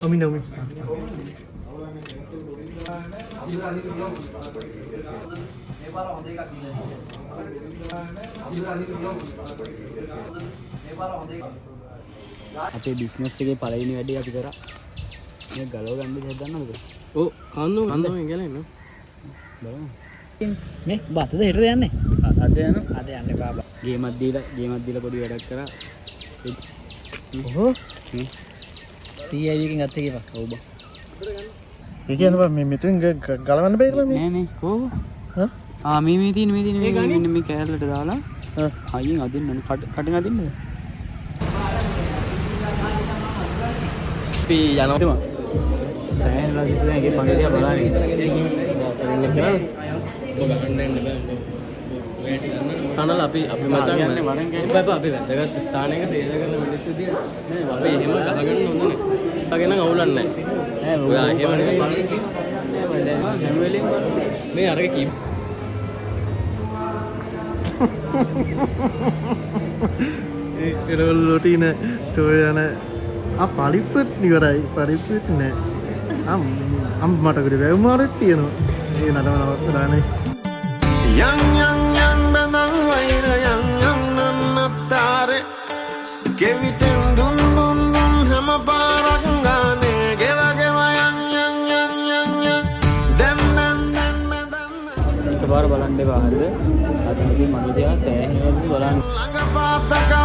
Omi Omi. අපේ business එකේ පළවෙනි වැඩේ අපි කරා මේ ගලව ගන්න දෙයක් ගන්නවද? ඔව් කන්දු මේ ගලන්නේ. බලමු. මේ බතද හෙටද යන්නේ? අද යනවා. අද යන්න බා. ගේමක් දීලා පොඩි වැඩක් කරා. ඔහො. CI එකෙන් අත් එකේ බා. ඔව් බා. ඒ කියන්නේ මේ මෙතෙන් ගලවන්න බෑ කියලා මේ. නෑ නේ. කොහොම? හා? මේ තියෙන මේ කෑල්ලට දාලා අයියෙන් අදින්න ඕනේ. කටින් අදින්නද? අපි යනවා. සෑහෙන ලස්සනයි ඒකේ පණිවිඩය බලන්න. කනල අපි මචං යන්නේ වරෙන් ගන්නේ. බබා අපි වැදගත් ස්ථානයක සේද කරන මිනිස්සු දින නේ අපි එහෙම ගහගන්න ඕනේ නේ. ගහගෙන අවුලක් නැහැ. නෑ ඔයා එහෙම නෙමෙයි හැම වෙලෙම මේ අරක කි ඒ කෙරවලුටින සෝයන පරිප්පුත් ඉවරයි පරිප්පුත් නෑ මට කට වැව් මාරෙත් තියෙනවා ඒ නටම නවත්තලානේ Yang benang waira yang nannatare keviten dum dum dum hama parak gane geva yang den medan එකපාර බලන්න එපා හරිද? අද මේ මනුස්සයා සෑහෙන බලන්න. langa pataka